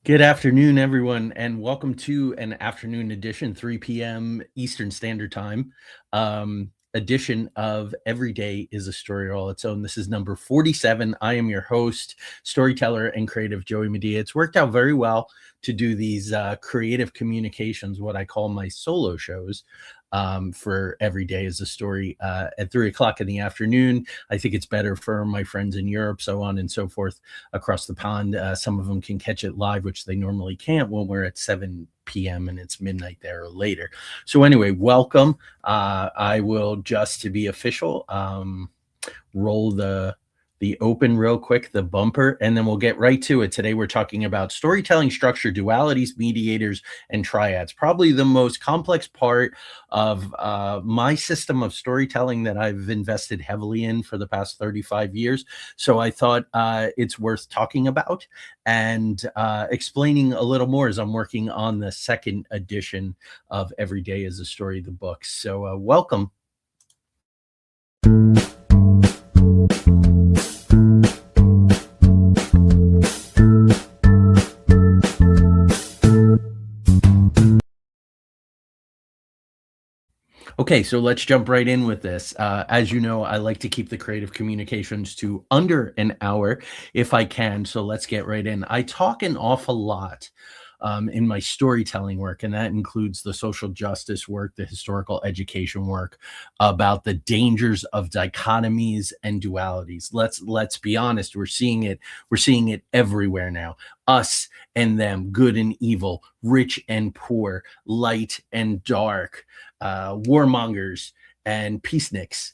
Good afternoon, everyone, and welcome to an afternoon edition, 3 p.m. Eastern Standard Time, edition of Every Day is a Story All Its Own. This is number 47. I am your host, storyteller, and creative Joey Medea. It's worked out very well to do these creative communications, what I call my solo shows, for Every Day is a Story at 3 o'clock in the afternoon. I think it's better for my friends in Europe, so on and so forth across the pond. Some of them can catch it live, which they normally can't when we're at 7 p.m. and it's midnight there or later. So anyway, welcome. I will, just to be official, roll the open real quick, the bumper, and then we'll get right to it. Today we're talking about storytelling structure, dualities, mediators, and triads. Probably the most complex part of my system of storytelling that I've invested heavily in for the past 35 years. So I thought it's worth talking about and explaining a little more as I'm working on the second edition of Every Day is a Story, the book. So welcome. Okay, so let's jump right in with this. As you know, I like to keep the creative communications to under an hour if I can. So let's get right in. I talk an awful lot in my storytelling work, and that includes the social justice work, the historical education work, about the dangers of dichotomies and dualities. Let's be honest, we're seeing it. We're seeing it everywhere now. Us and them, good and evil, rich and poor, light and dark, warmongers and peaceniks.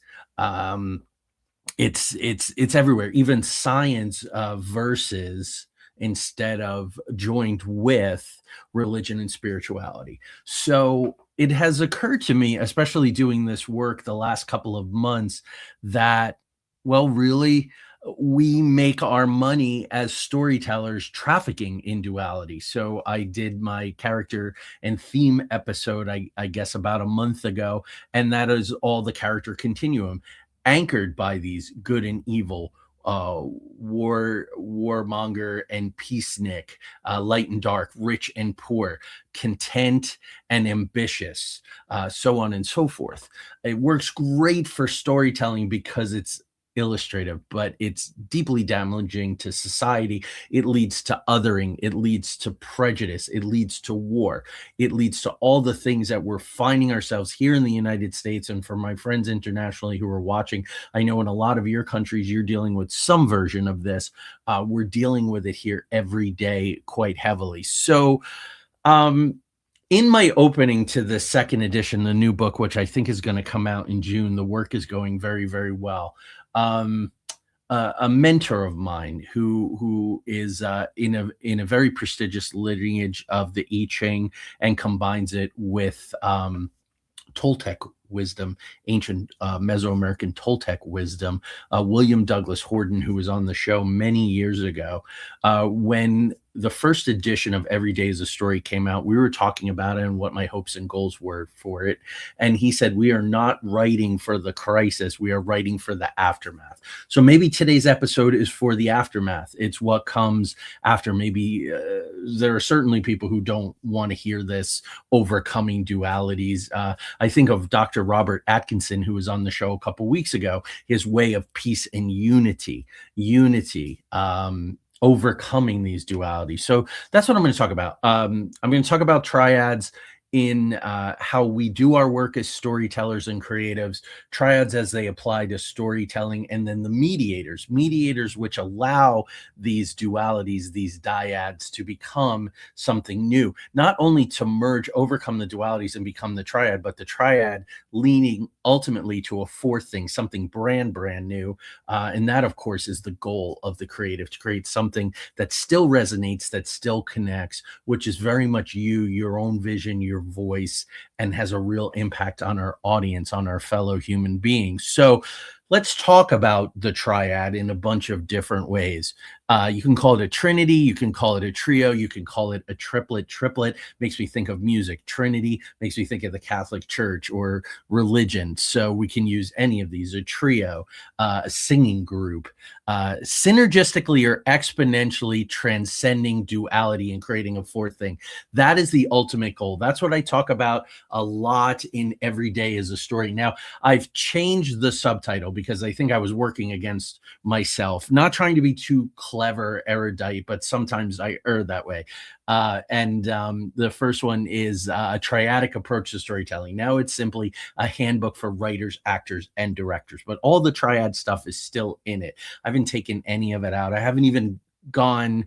It's everywhere. Even science versus instead of joined with religion and spirituality. So it has occurred to me, especially doing this work the last couple of months, that, well, really, we make our money as storytellers trafficking in duality. So I did my character and theme episode, I guess, about a month ago, and that is all the character continuum, anchored by these good and evil, warmonger and peacenik, light and dark, rich and poor, content and ambitious, so on and so forth. It works great for storytelling because it's illustrative, but it's deeply damaging to society. It leads to othering, it leads to prejudice, it leads to war, it leads to all the things that we're finding ourselves here in the United States. And for my friends internationally who are watching, I know in a lot of your countries you're dealing with some version of this. We're dealing with it here every day quite heavily. So in my opening to the second edition, the new book, which I think is going to come out in June, the work is going very, very well. A mentor of mine who is in a very prestigious lineage of the I Ching and combines it with Toltec wisdom, ancient Mesoamerican Toltec wisdom. William Douglas Horden, who was on the show many years ago, when the first edition of Every Day is a Story came out, we were talking about it and what my hopes and goals were for it. And he said, we are not writing for the crisis, we are writing for the aftermath. So maybe today's episode is for the aftermath. It's what comes after. Maybe there are certainly people who don't want to hear this, overcoming dualities. I think of Dr. Robert Atkinson, who was on the show a couple weeks ago, his way of peace and unity, overcoming these dualities. So that's what I'm going to talk about. I'm going to talk about triads in how we do our work as storytellers and creatives, triads as they apply to storytelling, and then the mediators which allow these dualities, these dyads, to become something new, not only to merge, overcome the dualities and become the triad, but the triad leaning ultimately to a fourth thing, something brand new. And that, of course, is the goal of the creative, to create something that still resonates, that still connects, which is very much you, your own vision, your voice, and has a real impact on our audience, on our fellow human beings. So Let's talk about the triad in a bunch of different ways. You can call it a trinity, you can call it a trio, you can call it a triplet. Triplet makes me think of music. Trinity makes me think of the Catholic Church or religion. So we can use any of these. A trio, a singing group, synergistically or exponentially transcending duality and creating a fourth thing. That is the ultimate goal. That's what I talk about a lot in Every Day as a Story. Now, I've changed the subtitle because I think I was working against myself, not trying to be too clever, erudite, but sometimes I err that way. And the first one is a triadic approach to storytelling. Now it's simply a handbook for writers, actors, and directors, but all the triad stuff is still in it. I haven't taken any of it out. I haven't even gone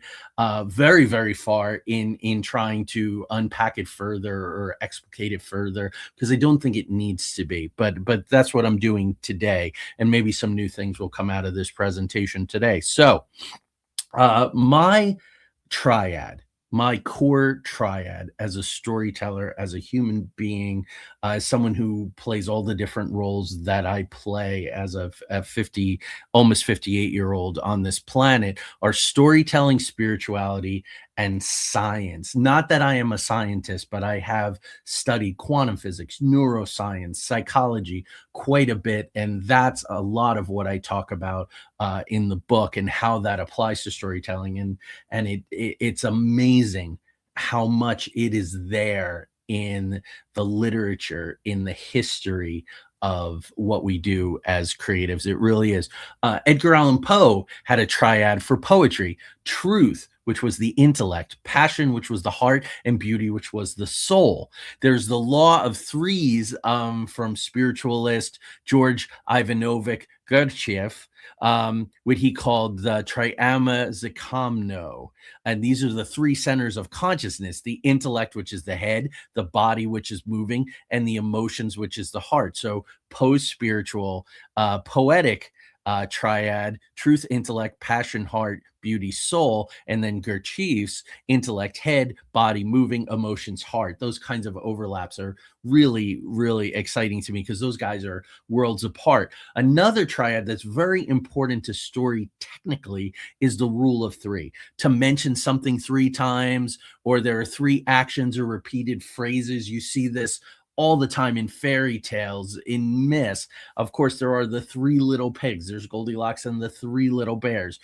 very, very far in trying to unpack it further or explicate it further, because I don't think it needs to be. But that's what I'm doing today, and maybe some new things will come out of this presentation today. So my triad, my core triad as a storyteller, as a human being, as someone who plays all the different roles that I play as a 50, almost 58-year-old on this planet, are storytelling, spirituality, and science. Not that I am a scientist, but I have studied quantum physics, neuroscience, psychology quite a bit. And that's a lot of what I talk about in the book and how that applies to storytelling. And it's amazing how much it is there in the literature, in the history of what we do as creatives. It really is. Edgar Allan Poe had a triad for poetry: truth, which was the intellect; passion, which was the heart; and beauty, which was the soul. There's the law of threes from spiritualist George Ivanovich Gurdjieff, what he called the triama zakamno. And these are the three centers of consciousness: the intellect, which is the head; the body, which is moving; and the emotions, which is the heart. So post-spiritual, poetic triad: truth, intellect, passion, heart, beauty, soul. And then Gurdjieff's intellect, head, body, moving, emotions, heart. Those kinds of overlaps are really, really exciting to me, because those guys are worlds apart. Another triad that's very important to story technically is the rule of three. To mention something three times, or there are three actions or repeated phrases. You see this all the time in fairy tales, in myths. Of course, there are the three little pigs. There's Goldilocks and the three little bears.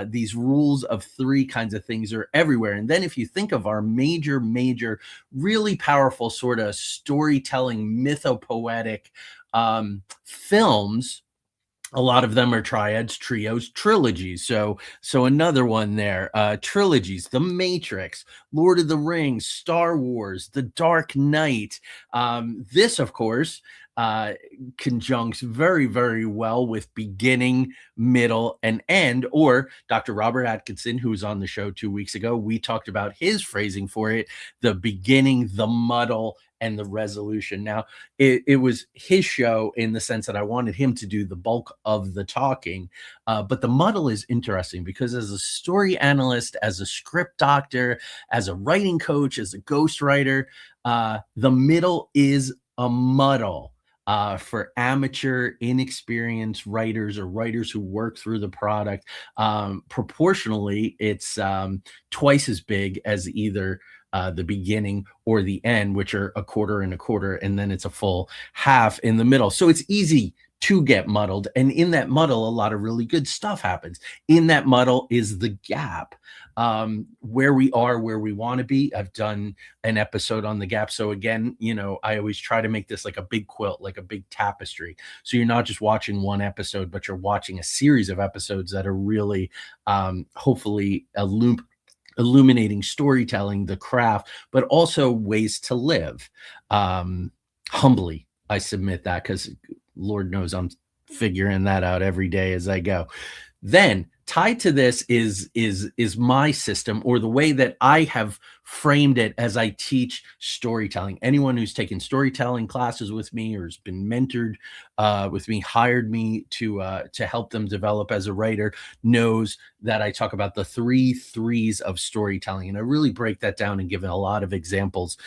These rules of three kinds of things are everywhere. And then if you think of our major, really powerful sort of storytelling, mythopoetic films, a lot of them are triads, trios, trilogies. So another one there, trilogies: The Matrix, Lord of the Rings, Star Wars, The Dark Knight. This, of course, conjuncts very, very well with beginning, middle, and end. Or Dr. Robert Atkinson, who was on the show 2 weeks ago, we talked about his phrasing for it: the beginning, the muddle, and the resolution. Now, it was his show in the sense that I wanted him to do the bulk of the talking. But the muddle is interesting because, as a story analyst, as a script doctor, as a writing coach, as a ghostwriter, the middle is a muddle. For amateur, inexperienced writers, or writers who work through the product, proportionally, it's twice as big as either the beginning or the end, which are a quarter and a quarter, and then it's a full half in the middle. So it's easy to get muddled. And in that muddle, a lot of really good stuff happens. In that muddle is the gap, where we are, where we want to be. I've done an episode on the gap. So again, I always try to make this like a big quilt, like a big tapestry. So you're not just watching one episode, but you're watching a series of episodes that are really, hopefully, illuminating storytelling, the craft, but also ways to live. Humbly, I submit that, because Lord knows I'm figuring that out every day as I go. Then tied to this is my system, or the way that I have framed it as I teach storytelling. Anyone who's taken storytelling classes with me or has been mentored with me, hired me to help them develop as a writer, knows that I talk about the three threes of storytelling, and I really break that down and give a lot of examples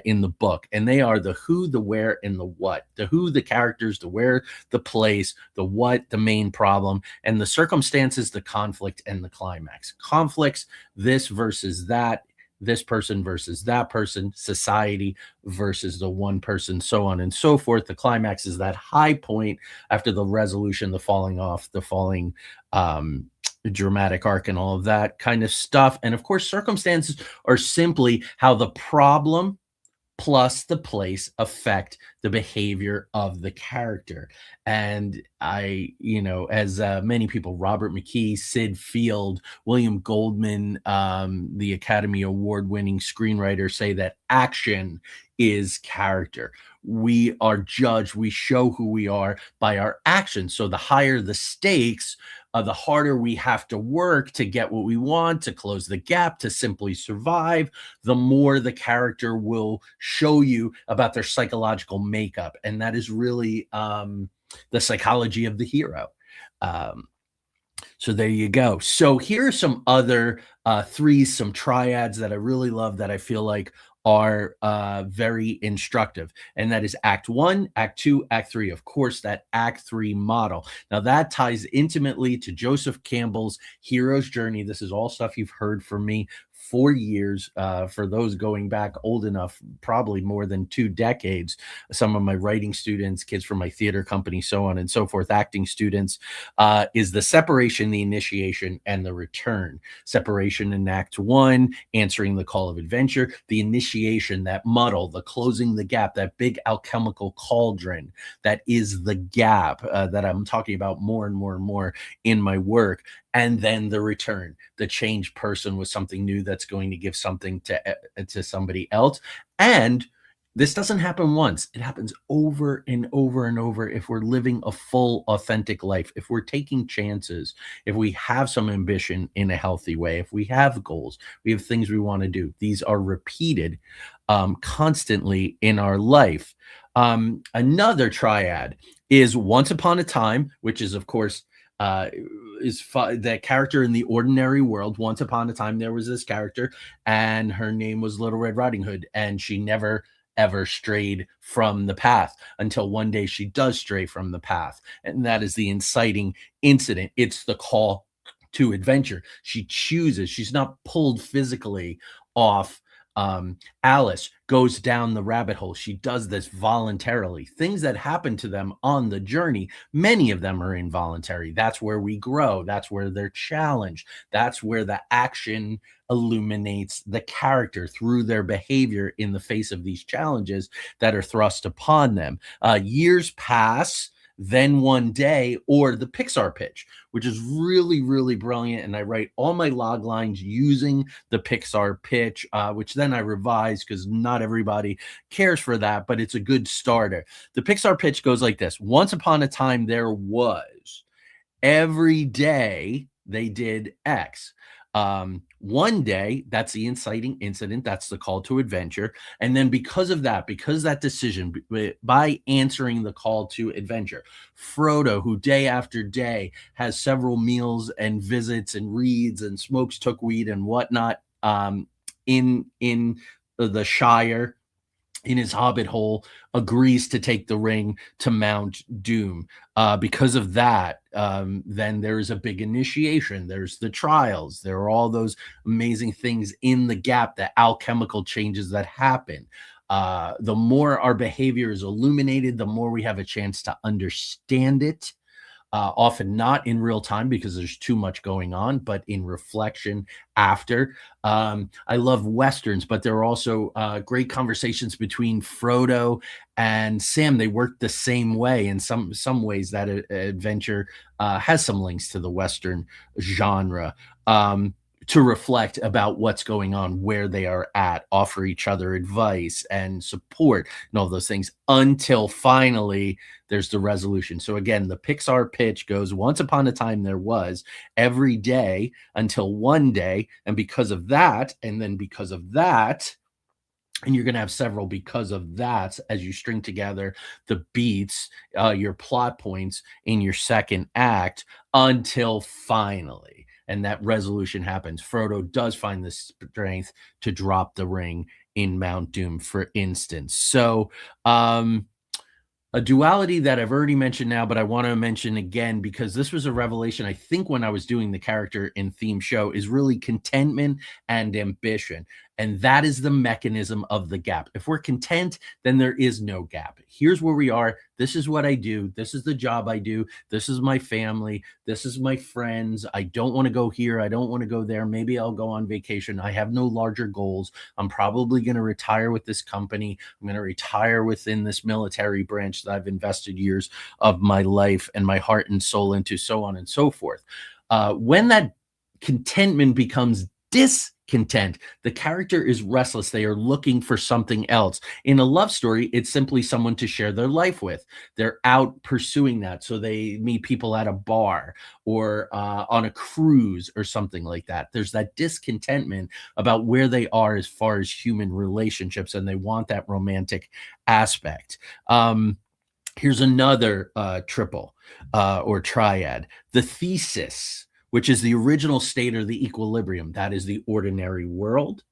in the book. And they are the who, the where, and the what. The who, the characters; the where, the place; the what, the main problem; and the circumstances, the conflict, and the climax. Conflicts: this versus that, this person versus that person, society versus the one person, so on and so forth. The climax is that high point after the resolution, the falling off, the falling dramatic arc, and all of that kind of stuff. And of course, circumstances are simply how the problem plus the place affect the behavior of the character. And as many people, Robert McKee, Sid Field, William Goldman, the Academy Award winning screenwriter, say that action is character. We are judged, we show who we are by our actions. So the higher the stakes, the harder we have to work to get what we want, to close the gap, to simply survive, the more the character will show you about their psychological makeup. And that is really the psychology of the hero. Um, so there you go. So here are some other threes, some triads that I really love that I feel like are very instructive. And that is Act One, Act Two, Act Three. Of course, that Act Three model. Now that ties intimately to Joseph Campbell's hero's journey. This is all stuff you've heard from me for years. For those going back old enough, probably more than 2 decades. Some of my writing students, kids from my theater company, so on and so forth, acting students, is the separation, the initiation, and the return. Separation in Act One, answering the call of adventure; the initiation, that muddle, the closing the gap, that big alchemical cauldron that is the gap that I'm talking about more and more and more in my work. And then the return, the changed person with something new that's going to give something to somebody else. And this doesn't happen once. It happens over and over and over if we're living a full, authentic life, if we're taking chances, if we have some ambition in a healthy way, if we have goals, we have things we want to do. These are repeated constantly in our life. Another triad is Once Upon a Time, which is, of course, uh, that character in the ordinary world. Once upon a time, there was this character, and her name was Little Red Riding Hood, and she never ever strayed from the path until one day she does stray from the path. And that is the inciting incident. It's the call to adventure. She chooses, she's not pulled physically off. Alice goes down the rabbit hole. She does this voluntarily. Things that happen to them on the journey, many of them are involuntary. That's where we grow. That's where they're challenged. That's where the action illuminates the character through their behavior in the face of these challenges that are thrust upon them. Years pass, then one day, or the Pixar pitch, which is really, really brilliant. And I write all my log lines using the Pixar pitch, which then I revise because not everybody cares for that, but it's a good starter. The Pixar pitch goes like this: Once upon a time, there was. Every day they did X. One day, that's the inciting incident, that's the call to adventure. And then because of that, because that decision, by answering the call to adventure, Frodo, who day after day has several meals and visits and reads and smokes took weed and whatnot, in the Shire, in his hobbit hole, agrees to take the ring to Mount Doom. Because of that, then there's a big initiation. There's the trials. There are all those amazing things in the gap, the alchemical changes that happen. The more our behavior is illuminated, the more we have a chance to understand it. Often not in real time because there's too much going on, but in reflection after. I love Westerns, but there are also great conversations between Frodo and Sam. They work the same way. In some ways, that adventure has some links to the Western genre. to reflect about what's going on, where they are at, offer each other advice and support and all those things until finally there's the resolution. So again, the Pixar pitch goes once upon a time there was every day until one day. And because of that, and then because of that, and you're going to have several because of that as you string together the beats, your plot points in your second act until finally. And that resolution happens. Frodo does find the strength to drop the ring in Mount Doom, for instance. So, a duality that I've already mentioned now, but I want to mention again because this was a revelation, I think, when I was doing the character in theme show, is really contentment and ambition. And that is the mechanism of the gap. If we're content, then there is no gap. Here's where we are. This is what I do. This is the job I do. This is my family. This is my friends. I don't want to go here. I don't want to go there. Maybe I'll go on vacation. I have no larger goals. I'm probably going to retire with this company. I'm going to retire within this military branch that I've invested years of my life and my heart and soul into, so on and so forth. When that contentment becomes discontent, the character is restless. They are looking for something else. In a love story, it's simply someone to share their life with. They're out pursuing that. So they meet people at a bar or on a cruise or something like that. There's that discontentment about where they are as far as human relationships, and they want that romantic aspect. Here's another triple or triad. The thesis, which is the original state or the equilibrium. That is the ordinary world.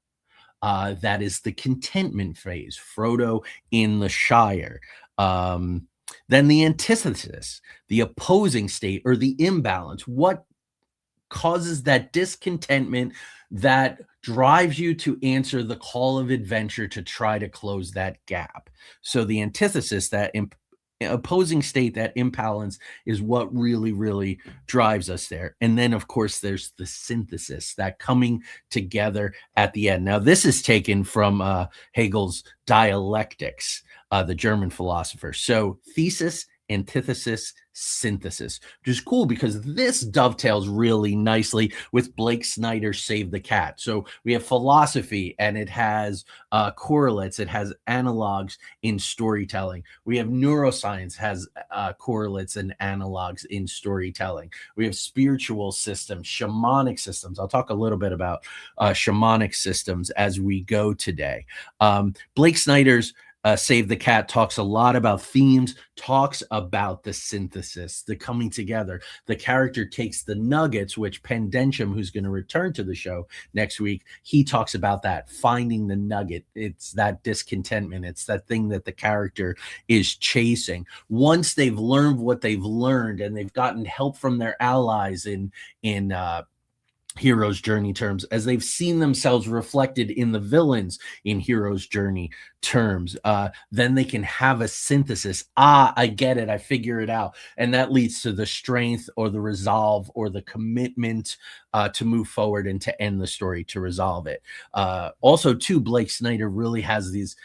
That is the contentment phase, Frodo in the Shire. Then the antithesis, the opposing state or the imbalance. What causes that discontentment that drives you to answer the call of adventure to try to close that gap? So the antithesis, that opposing state, that imbalance, is what really drives us there. And then of course there's the synthesis, that coming together at the end. Now this is taken from Hegel's Dialectics, the German philosopher. So thesis, antithesis, synthesis, which is cool because this dovetails really nicely with Blake Snyder's Save the Cat. So we have philosophy and it has correlates, it has analogs in storytelling. We have neuroscience, has correlates and analogs in storytelling. We have spiritual systems, shamanic systems. I'll talk a little bit about shamanic systems as we go today. Blake Snyder's Save the Cat talks a lot about themes, talks about the synthesis, the coming together. The character takes the nuggets, which Penn Densham, who's going to return to the show next week, he talks about that, finding the nugget. It's that discontentment. It's that thing that the character is chasing. Once they've learned what they've learned and they've gotten help from their allies in hero's journey terms, as they've seen themselves reflected in the villains in hero's journey terms, then they can have a synthesis. I get it, I figure it out, and that leads to the strength or the resolve or the commitment to move forward and to end the story, to resolve it. Also too, Blake Snyder really has these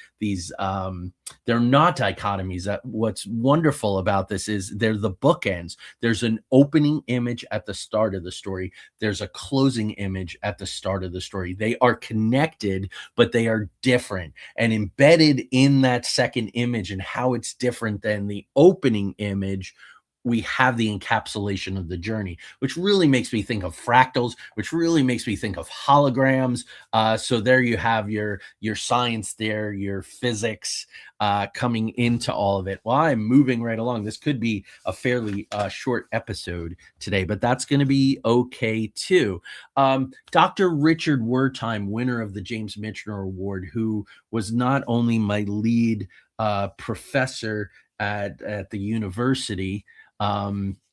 they're not dichotomies. That what's wonderful about this is they're the bookends. There's an opening image at the start of the story, there's a closing image at the start of the story. They are connected, but they are different, and embedded in that second image and how it's different than the opening image, we have the encapsulation of the journey, which really makes me think of fractals, which really makes me think of holograms. So there you have your science there, your physics coming into all of it. Well, I'm moving right along. This could be a fairly short episode today, but that's going to be okay too. Dr. Richard Wertheim, winner of the James Michener Award, who was not only my lead professor at the university,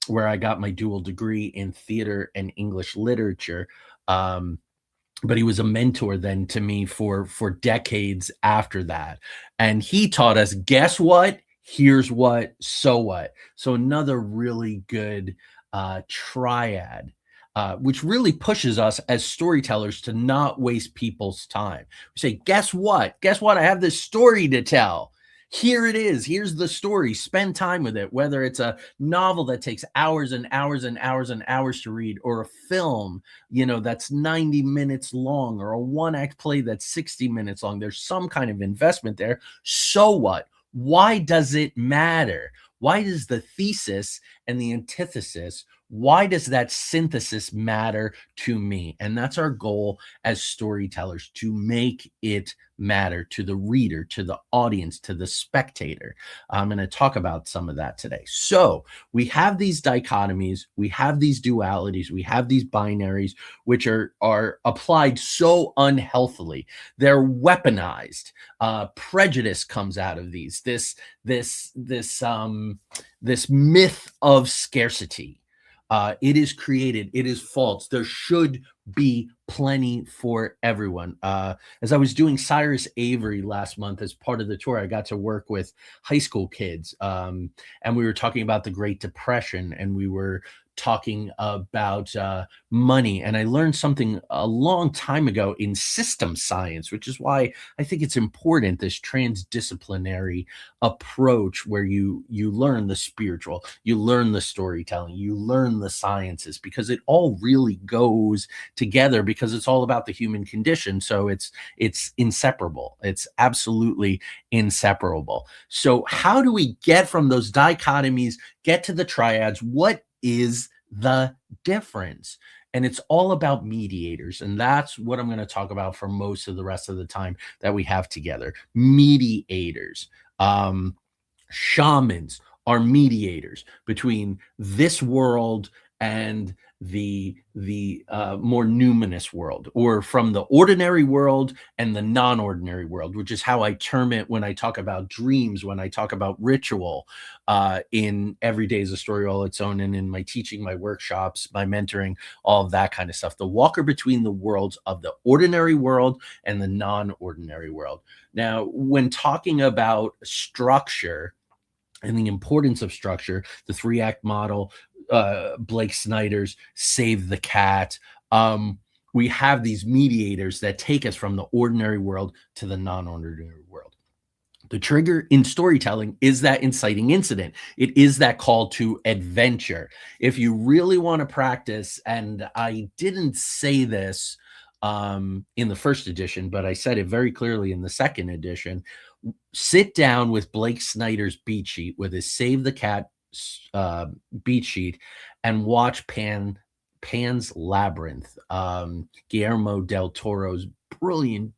where I got my dual degree in theater and English literature. But he was a mentor then to me for decades after that. And he taught us, guess what? Here's what, so what? So another really good triad, which really pushes us as storytellers to not waste people's time. We say, guess what? Guess what? I have this story to tell. Here it is. Here's the story. Spend time with it. Whether it's a novel that takes hours and hours and hours and hours to read, or a film, that's 90 minutes long, or a one act play that's 60 minutes long. There's some kind of investment there. So what? Why does it matter? Why does the thesis and the antithesis, why does that synthesis matter to me? And that's our goal as storytellers, to make it matter to the reader, to the audience, to the spectator. I'm going to talk about some of that today. So we have these dichotomies, we have these dualities, we have these binaries, which are applied so unhealthily. They're weaponized. Prejudice comes out of these. This myth of scarcity. It is created. It is false. There should be plenty for everyone. As I was doing Cyrus Avery last month as part of the tour, I got to work with high school kids, and we were talking about the Great Depression, and we were talking about money. And I learned something a long time ago in system science, which is why I think it's important, this transdisciplinary approach where you learn the spiritual, you learn the storytelling, you learn the sciences, because it all really goes together, because it's all about the human condition. So it's inseparable. It's absolutely inseparable. So how do we get from those dichotomies, get to the triads? What is the difference? And it's all about mediators. And that's what I'm going to talk about for most of the rest of the time that we have together. Mediators. Shamans are mediators between this world and the more numinous world, or from the ordinary world and the non-ordinary world, which is how I term it when I talk about dreams, when I talk about ritual, in Every Day is a Story All Its Own, and in my teaching, my workshops, my mentoring, all of that kind of stuff. The walker between the worlds of the ordinary world and the non-ordinary world. Now, when talking about structure and the importance of structure, the 3-act model, Blake Snyder's Save the Cat, we have these mediators that take us from the ordinary world to the non-ordinary world. The trigger in storytelling is that inciting incident. It is that call to adventure. If you really want to practice, and I didn't say this in the first edition, but I said it very clearly in the second edition, sit down with Blake Snyder's beat sheet, with his Save the Cat beat sheet, and watch Pan's Labyrinth, Guillermo del Toro's brilliant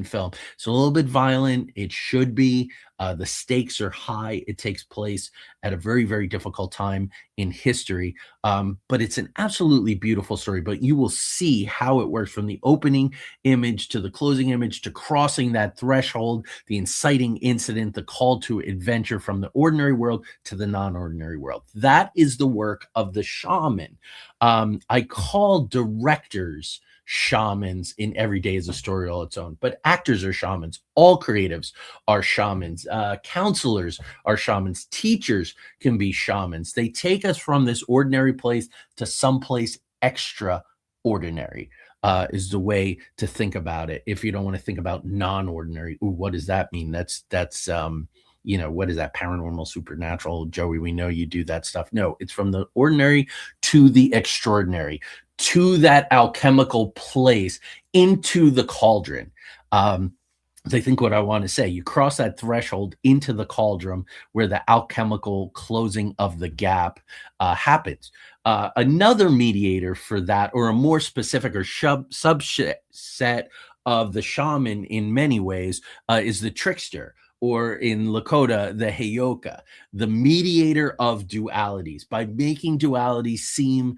film. It's a little bit violent. It should be. The stakes are high. It takes place at a very, very difficult time in history. But it's an absolutely beautiful story. But you will see how it works from the opening image to the closing image, to crossing that threshold, the inciting incident, the call to adventure from the ordinary world to the non-ordinary world. That is the work of the shaman. I call directors shamans in Every Day is a Story All Its Own, but actors are shamans. All creatives are shamans. Counselors are shamans. Teachers can be shamans. They take us from this ordinary place to someplace extraordinary, is the way to think about it. If you don't want to think about non-ordinary, ooh, what does that mean? That's what is that? Paranormal, supernatural? Joey, we know you do that stuff. No, it's from the ordinary to the extraordinary, to that alchemical place, into the cauldron. I think what I want to say, you cross that threshold into the cauldron where the alchemical closing of the gap happens. Another mediator for that, or a more specific or subset of the shaman in many ways, is the trickster, or in Lakota, the Heyoka, the mediator of dualities, by making dualities seem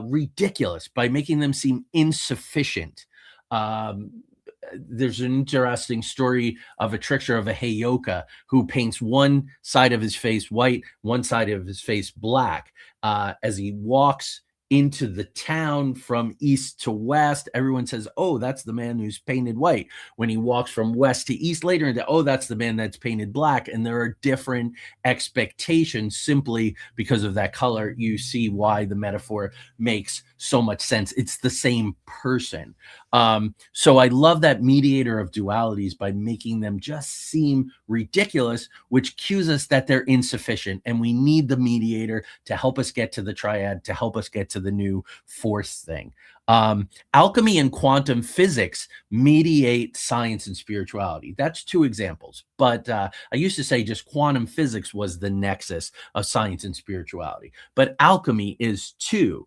ridiculous, by making them seem insufficient. There's an interesting story of a trickster, of a Heyoka, who paints one side of his face white, one side of his face black. As he walks into the town from east to west, everyone says, oh, that's the man who's painted white. When he walks from west to east later into, oh, that's the man that's painted black. And there are different expectations simply because of that color. You see why the metaphor makes so much sense. It's the same person. So I love that mediator of dualities by making them just seem ridiculous, which cues us that they're insufficient. And we need the mediator to help us get to the triad, to help us get to the new fourth thing. Alchemy and quantum physics mediate science and spirituality. That's two examples. But I used to say just quantum physics was the nexus of science and spirituality. But alchemy is too.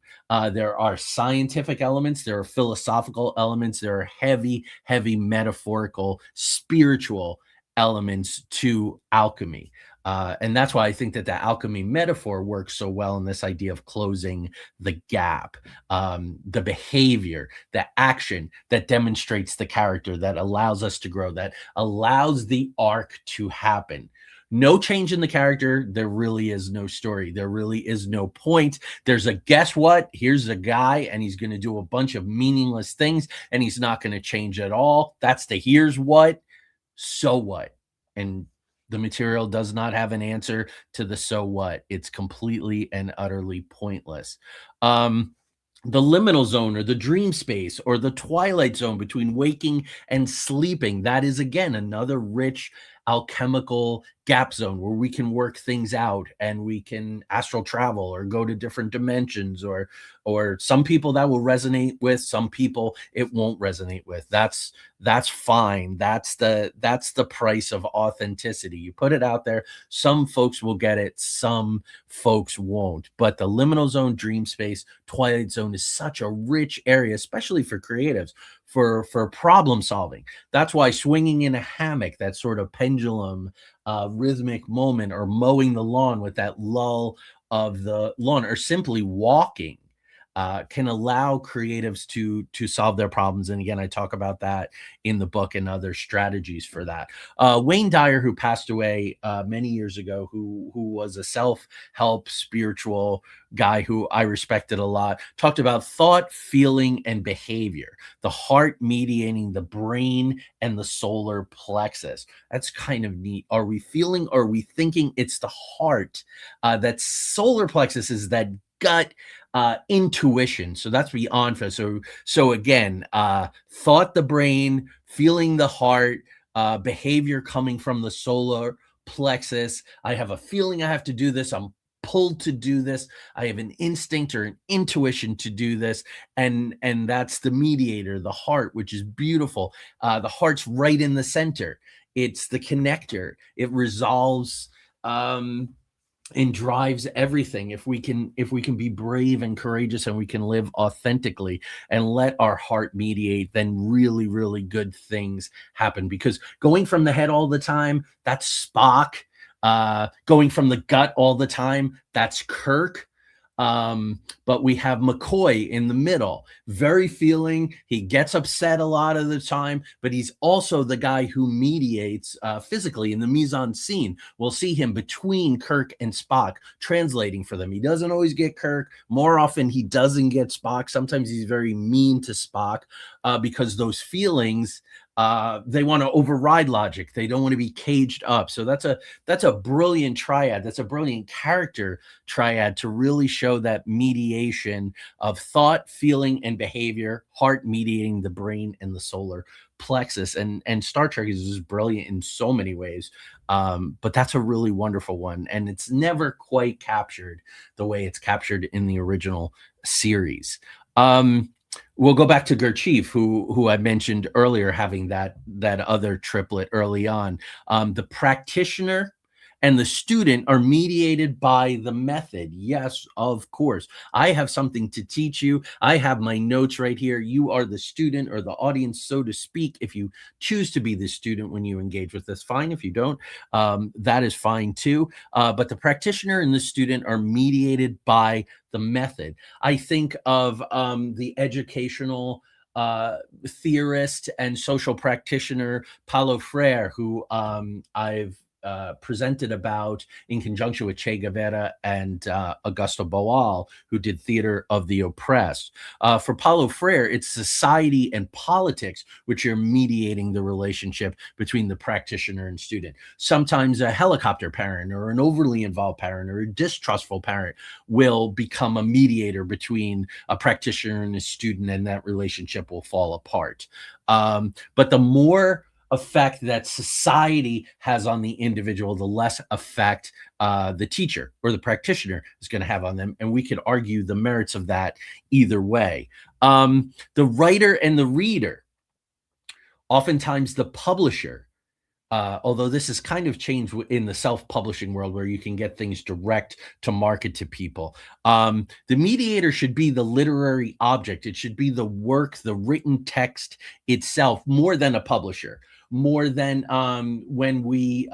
There are scientific elements, there are philosophical elements, there are heavy, heavy metaphorical, spiritual elements to alchemy. And that's why I think that the alchemy metaphor works so well in this idea of closing the gap, the behavior, the action that demonstrates the character, that allows us to grow, that allows the arc to happen. No change in the character, there really is no story. There really is no point. There's a guess what? Here's a guy, and he's going to do a bunch of meaningless things, and he's not going to change at all. That's the here's what, so what? And the material does not have an answer to the so what. It's completely and utterly pointless. The liminal zone or the dream space or the twilight zone between waking and sleeping, that is again another rich alchemical gap zone where we can work things out and we can astral travel or go to different dimensions, or some people that will resonate with, some people it won't resonate with. That's fine. That's the price of authenticity. You put it out there, some folks will get it, some folks won't. But the liminal zone, dream space, twilight zone is such a rich area, especially for creatives, for problem solving. That's why swinging in a hammock, that sort of pendulum rhythmic moment, or mowing the lawn with that lull of the lawn, or simply walking, can allow creatives to solve their problems. And again, I talk about that in the book and other strategies for that. Wayne Dyer, who passed away many years ago, who was a self-help spiritual guy who I respected a lot, talked about thought, feeling, and behavior, the heart mediating the brain and the solar plexus. That's kind of neat. Are we feeling? Are we thinking? It's the heart. That solar plexus is that gut intuition. So that's beyond. So again, thought the brain, feeling the heart, behavior coming from the solar plexus. I have a feeling I have to do this. I'm pulled to do this. I have an instinct or an intuition to do this, and that's the mediator, the heart, which is beautiful. The heart's right in the center. It's the connector. It resolves and drives everything. If we can be brave and courageous, and we can live authentically and let our heart mediate, then really, really good things happen. Because going from the head all the time, that's Spock. Going from the gut all the time, that's Kirk. But we have McCoy in the middle, very feeling. He gets upset a lot of the time, but he's also the guy who mediates physically in the mise-en-scene. We'll see him between Kirk and Spock, translating for them. He doesn't always get Kirk. More often, he doesn't get Spock. Sometimes he's very mean to Spock because those feelings, they want to override logic. They don't want to be caged up. So that's a brilliant triad. That's a brilliant character triad to really show that mediation of thought, feeling, and behavior, heart mediating the brain and the solar plexus. And Star Trek is just brilliant in so many ways. But that's a really wonderful one. And it's never quite captured the way it's captured in the original series. We'll go back to Gurdjieff, who I mentioned earlier, having that other triplet early on. The practitioner and the student are mediated by the method. Yes, of course. I have something to teach you. I have my notes right here. You are the student or the audience, so to speak. If you choose to be the student when you engage with this, fine. If you don't, that is fine too. But the practitioner and the student are mediated by the method. I think of the educational theorist and social practitioner Paulo Freire, who I've presented about in conjunction with Che Guevara and Augusto Boal, who did Theater of the Oppressed. For Paulo Freire, it's society and politics which are mediating the relationship between the practitioner and student. Sometimes a helicopter parent or an overly involved parent or a distrustful parent will become a mediator between a practitioner and a student, and that relationship will fall apart. But the more effect that society has on the individual, the less effect the teacher or the practitioner is going to have on them. And we could argue the merits of that either way. The writer and the reader, oftentimes the publisher, although this has kind of changed in the self-publishing world where you can get things direct to market to people. The mediator should be the literary object. It should be the work, the written text itself, more than a publisher, more than when we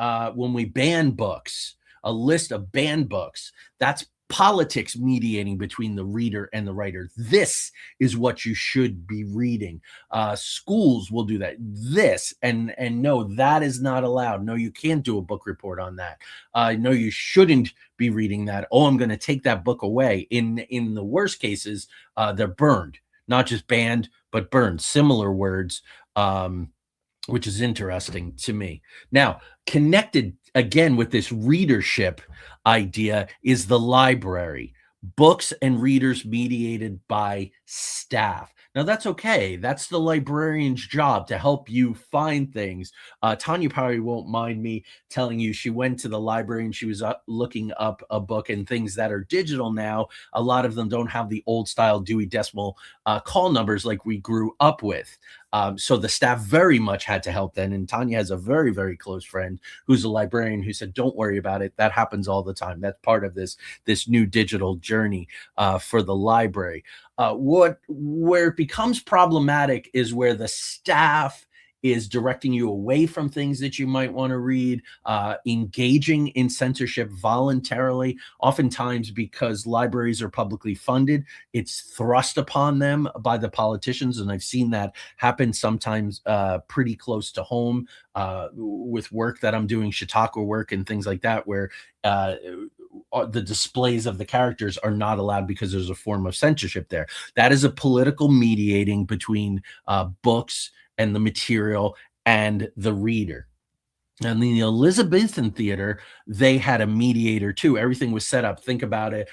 ban books, a list of banned books. That's politics mediating between the reader and the writer. This is what you should be reading. Schools will do that. This and no, that is not allowed. No, you can't do a book report on that. No, you shouldn't be reading that. Oh, I'm going to take that book away. In the worst cases, they're burned, not just banned, but burned. Similar words. Which is interesting to me. Now, connected again with this readership idea is the library. Books and readers mediated by staff. Now, that's okay. That's the librarian's job, to help you find things. Tanya probably won't mind me telling you she went to the library and she was looking up a book, and things that are digital now, a lot of them don't have the old style Dewey Decimal call numbers like we grew up with. So the staff very much had to help then. And Tanya has a very, very close friend who's a librarian who said, don't worry about it. That happens all the time. That's part of this new digital journey for the library. Where it becomes problematic is where the staff is directing you away from things that you might want to read, engaging in censorship voluntarily, oftentimes because libraries are publicly funded. It's thrust upon them by the politicians, and I've seen that happen sometimes pretty close to home with work that I'm doing, Chautauqua work and things like that, where the displays of the characters are not allowed because there's a form of censorship there. That is a political mediating between books and the material and the reader. And in the Elizabethan theater, they had a mediator too. Everything was set up. Think about it.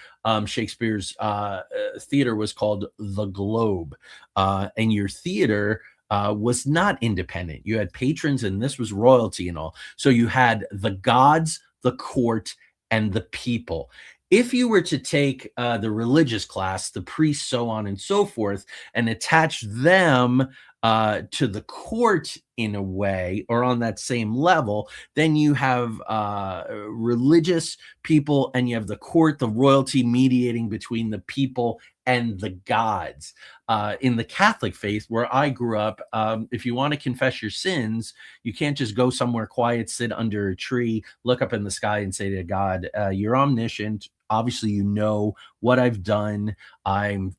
Shakespeare's theater was called the Globe, and your theater was not independent. You had patrons, and this was royalty and all. So you had the gods, the court, and the people. If you were to take the religious class, the priests, so on and so forth, and attach them to the court in a way, or on that same level, then you have religious people and you have the court, the royalty mediating between the people and the gods. In the Catholic faith, where I grew up, if you want to confess your sins, you can't just go somewhere quiet, sit under a tree, look up in the sky and say to God, you're omniscient. Obviously, you know what I've done. I'm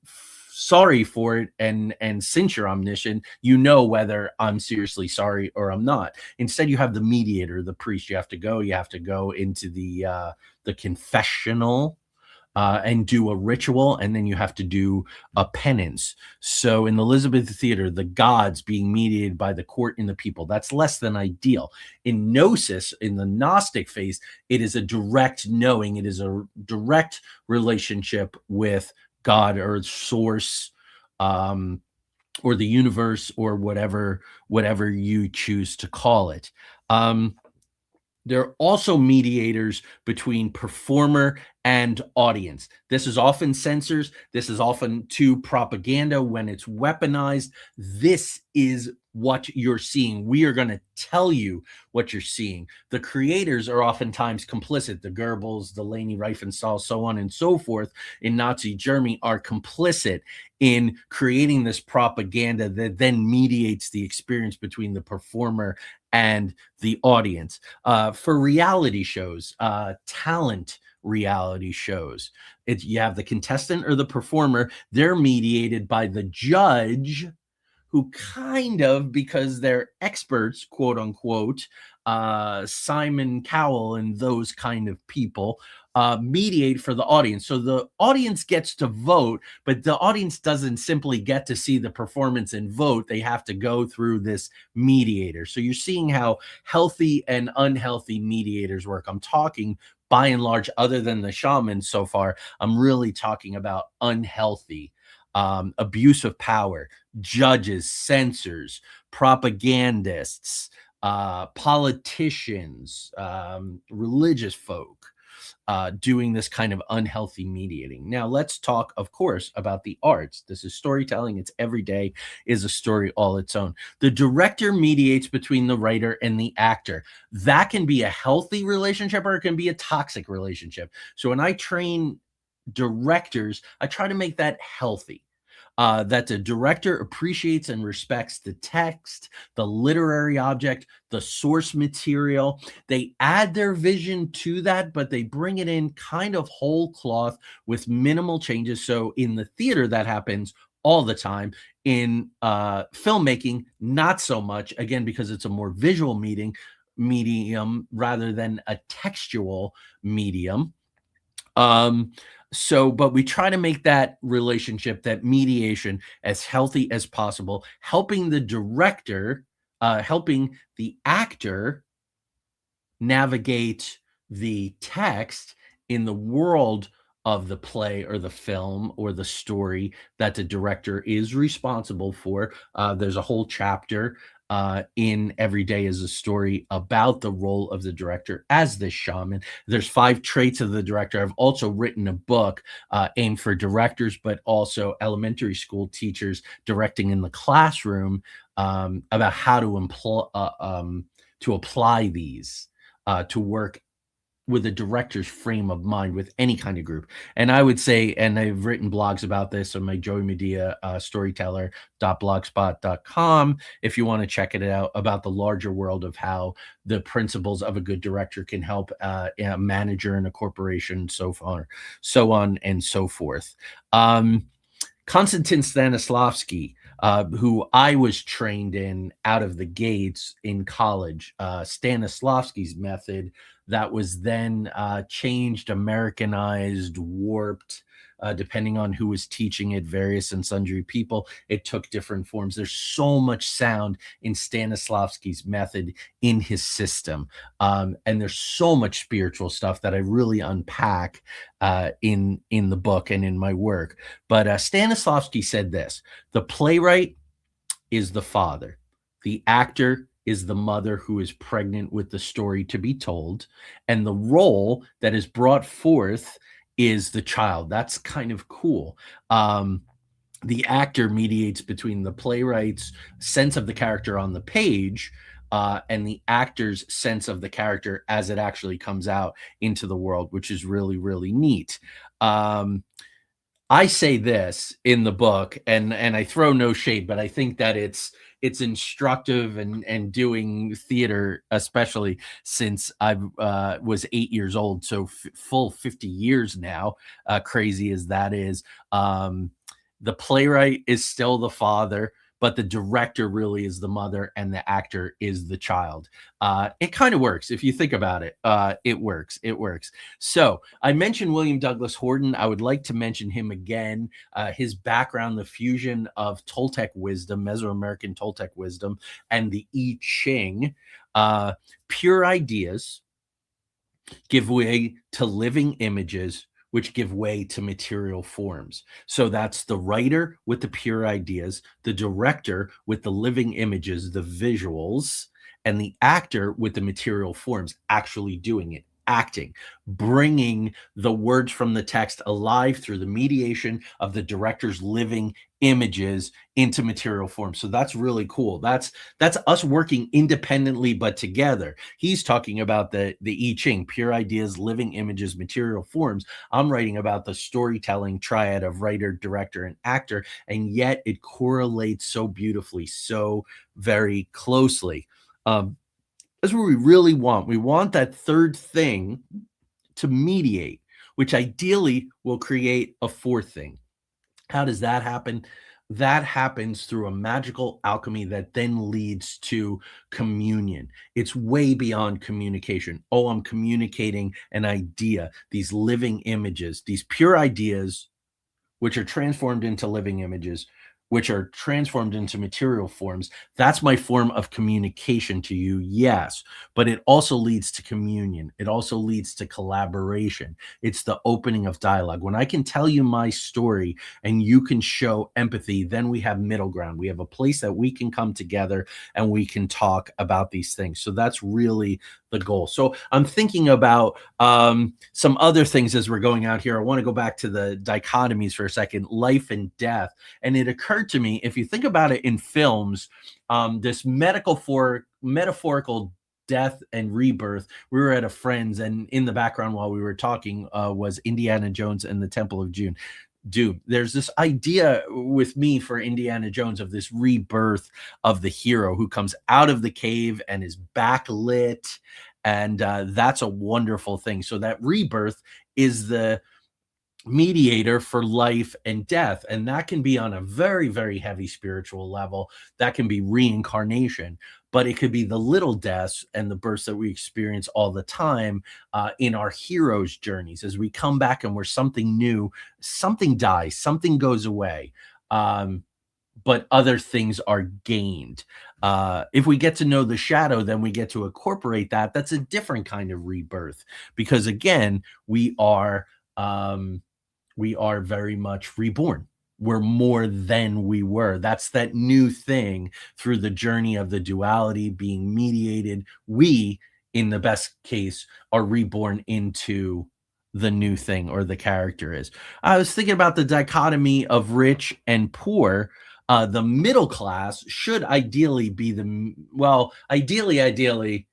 sorry for it, and since you're omniscient, you know whether I'm seriously sorry or I'm not. Instead, you have the mediator, the priest. You have to go into the confessional and do a ritual, and then you have to do a penance. So in the Elizabethan theater, the gods being mediated by the court and the people, that's less than ideal. In Gnosis, in the Gnostic faith, it is a direct knowing. It is a direct relationship with God or source, or the universe, or whatever you choose to call it. There are also mediators between performer and audience. This is often censors. This is often to propaganda when it's weaponized. This is what you're seeing. We are going to tell you what you're seeing. The creators are oftentimes complicit. The Goebbels, the Leni Riefenstahl, so on and so forth in Nazi Germany are complicit in creating this propaganda that then mediates the experience between the performer and the audience. For reality shows, talent reality shows, you have the contestant or the performer. They're mediated by the judge, who kind of, because they're experts, quote unquote, Simon Cowell and those kind of people mediate for the audience. So the audience gets to vote, but the audience doesn't simply get to see the performance and vote. They have to go through this mediator. So you're seeing how healthy and unhealthy mediators work. I'm talking by and large, other than the shaman so far, I'm really talking about unhealthy. Abuse of power, judges, censors, propagandists, politicians, religious folk, doing this kind of unhealthy mediating. Now, let's talk, of course, about the arts. This is storytelling. It's every day is a story all its own. The director mediates between the writer and the actor. That can be a healthy relationship or it can be a toxic relationship. So when I train directors, I try to make that healthy. That the director appreciates and respects the text, the literary object, the source material. They add their vision to that, but they bring it in kind of whole cloth with minimal changes. So in the theater, that happens all the time. In filmmaking, not so much, again, because it's a more visual medium rather than a textual medium. But we try to make that relationship, that mediation, as healthy as possible, helping the director, helping the actor navigate the text in the world of the play or the film or the story that the director is responsible for. There's a whole chapter in Every Day is a Story about the role of the director as the shaman. There's 5 traits of the director. I've also written a book aimed for directors, but also elementary school teachers directing in the classroom, about how to apply these to work with a director's frame of mind with any kind of group. And I would say, and I've written blogs about this on my Joey Medea storyteller.blogspot.com if you want to check it out, about the larger world of how the principles of a good director can help a manager in a corporation, so on and so forth. Konstantin Stanislavski, who I was trained in out of the gates in college, Stanislavski's method that was then changed, Americanized, warped, depending on who was teaching it, various and sundry people. It took different forms. There's so much sound in Stanislavski's method in his system. And there's so much spiritual stuff that I really unpack in the book and in my work. But Stanislavski said this: the playwright is the father, the actor is the mother who is pregnant with the story to be told, and the role that is brought forth is the child. That's kind of cool. The actor mediates between the playwright's sense of the character on the page and the actor's sense of the character as it actually comes out into the world, which is really, really neat. I say this in the book, and I throw no shade, but I think that it's instructive, and doing theater, especially since I was 8 years old, so full 50 years now, crazy as that is. The playwright is still the father, but the director really is the mother and the actor is the child. It kind of works if you think about it. It works. So I mentioned William Douglas Horton. I would like to mention him again. His background, the fusion of Toltec wisdom, Mesoamerican Toltec wisdom, and the I Ching. Pure ideas give way to living images, which give way to material forms. So that's the writer with the pure ideas, the director with the living images, the visuals, and the actor with the material forms, actually doing it, acting, bringing the words from the text alive through the mediation of the director's living images into material form. So that's really cool. That's us working independently but together. He's talking about the I Ching, pure ideas, living images, material forms. I'm writing about the storytelling triad of writer, director, and actor, and yet it correlates so beautifully, so very closely. That's what we really want. We want that third thing to mediate, which ideally will create a fourth thing. How does that happen? that happens through a magical alchemy that then leads to communion. It's way beyond communication. Oh, I'm communicating an idea, these living images, these pure ideas which are transformed into living images, which are transformed into material forms. That's my form of communication to you, yes. But it also leads to communion. It also leads to collaboration. It's the opening of dialogue. When I can tell you my story and you can show empathy, then we have middle ground. We have a place that we can come together and we can talk about these things. So that's really the goal. So I'm thinking about some other things as we're going out here. I want to go back to the dichotomies for a second, life and death. And it occurred to me, if you think about it in films, this metaphorical death and rebirth. We were at a friend's, and in the background while we were talking was Indiana Jones and the Temple of Doom. There's this idea with me for Indiana Jones of this rebirth of the hero who comes out of the cave and is backlit, and that's a wonderful thing. So that rebirth is the mediator for life and death, and that can be on a very, very heavy spiritual level. That can be reincarnation, but it could be the little deaths and the births that we experience all the time in our heroes' journeys as we come back and we're something new. Something dies, something goes away, but other things are gained. If we get to know the shadow, then we get to incorporate that. That's a different kind of rebirth, because again, we are very much reborn. We're more than we were. That's that new thing through the journey of the duality being mediated. We, in the best case, are reborn into the new thing, or the character is. I was thinking about the dichotomy of rich and poor. The middle class should ideally be ideally,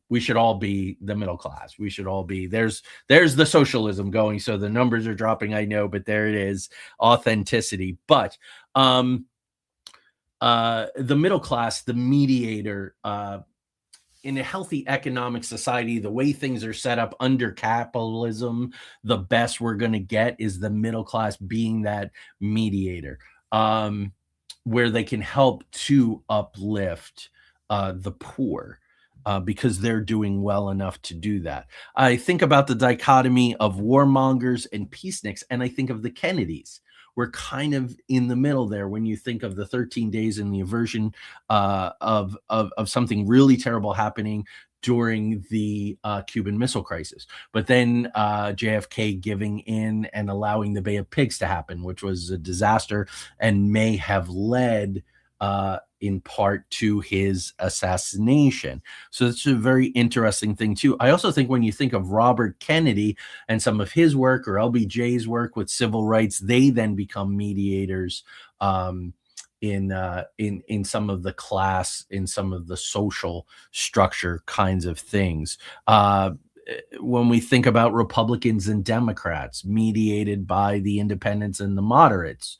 we should all be the middle class. We should all be, there's the socialism going. So the numbers are dropping, I know, but there it is, authenticity. But the middle class, the mediator, in a healthy economic society, the way things are set up under capitalism, the best we're going to get is the middle class being that mediator, where they can help to uplift the poor. Because they're doing well enough to do that. I think about the dichotomy of warmongers and peaceniks, and I think of the Kennedys. We're kind of in the middle there when you think of the 13 days and the aversion of something really terrible happening during the Cuban Missile Crisis. But then JFK giving in and allowing the Bay of Pigs to happen, which was a disaster and may have led in part to his assassination. So it's a very interesting thing too. I also think when you think of Robert Kennedy and some of his work, or LBJ's work with civil rights, they then become mediators in some of the class, in some of the social structure kinds of things. When we think about Republicans and Democrats, mediated by the independents and the moderates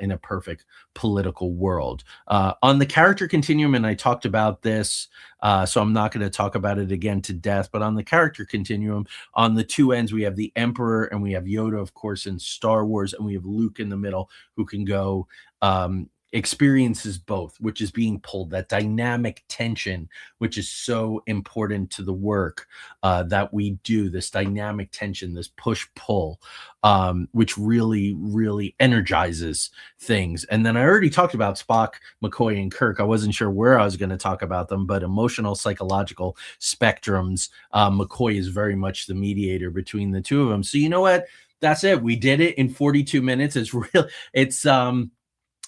in a perfect political world. On the character continuum, and I talked about this, so I'm not going to talk about it again to death, but on the character continuum, on the two ends, we have the Emperor and we have Yoda, of course, in Star Wars, and we have Luke in the middle, who can go experiences both, which is being pulled, that dynamic tension, which is so important to the work that we do, this dynamic tension, this push-pull, which really, really energizes things. And then I already talked about Spock, McCoy, and Kirk. I wasn't sure where I was going to talk about them, but emotional, psychological spectrums, McCoy is very much the mediator between the two of them. So you know what? That's it. We did it in 42 minutes.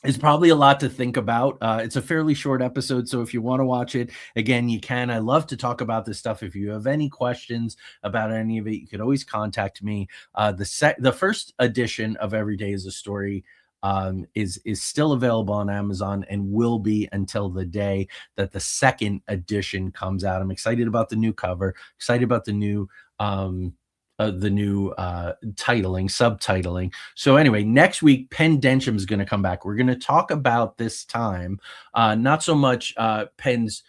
It's probably a lot to think about. It's a fairly short episode, so if you want to watch it, again, you can. I love to talk about this stuff. If you have any questions about any of it, you could always contact me. The first edition of Every Day is a Story is still available on Amazon and will be until the day that the second edition comes out. I'm excited about the new cover, excited about the new subtitling. So anyway, next week, Penn Densham is going to come back. We're going to talk about this time, not so much Penn's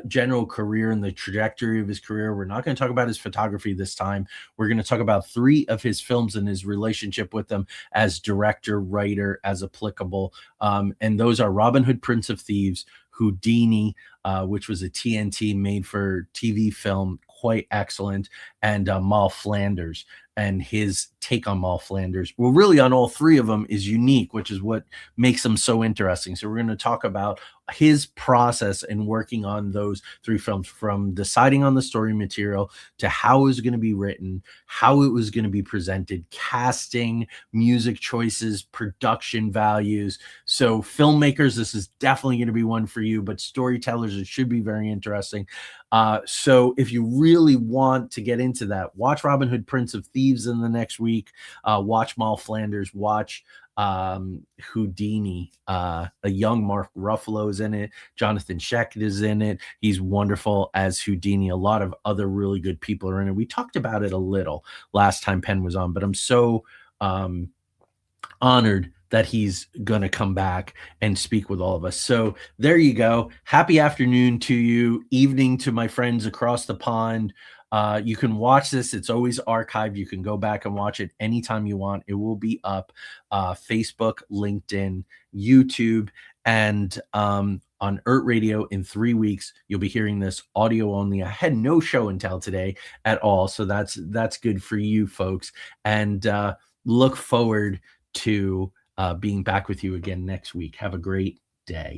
general career and the trajectory of his career. We're not going to talk about his photography this time. We're going to talk about 3 of his films and his relationship with them as director, writer, as applicable. And those are Robin Hood, Prince of Thieves, Houdini, which was a TNT made for TV film, quite excellent, and Mal Flanders. And his take on Mal Flanders, well, really on all 3 of them, is unique, which is what makes them so interesting. So we're going to talk about his process in working on those 3 films, from deciding on the story material to how it was going to be written, how it was going to be presented, casting, music choices, production values. So filmmakers, this is definitely going to be one for you, but storytellers, it should be very interesting. So if you really want to get into that, watch Robin Hood, Prince of Thieves in the next week. Watch Mal Flanders. Watch Houdini. A young Mark Ruffalo is in it. Jonathan Sheck is in it. He's wonderful as Houdini. A lot of other really good people are in it. We talked about it a little last time Penn was on, but I'm so honored that he's going to come back and speak with all of us. So there you go. Happy afternoon to you, evening to my friends across the pond. You can watch this. It's always archived. You can go back and watch it anytime you want. It will be up Facebook, LinkedIn, YouTube, and on ERT Radio in 3 weeks. You'll be hearing this audio only. I had no show and tell today at all, so that's good for you folks. And look forward to being back with you again next week. Have a great day.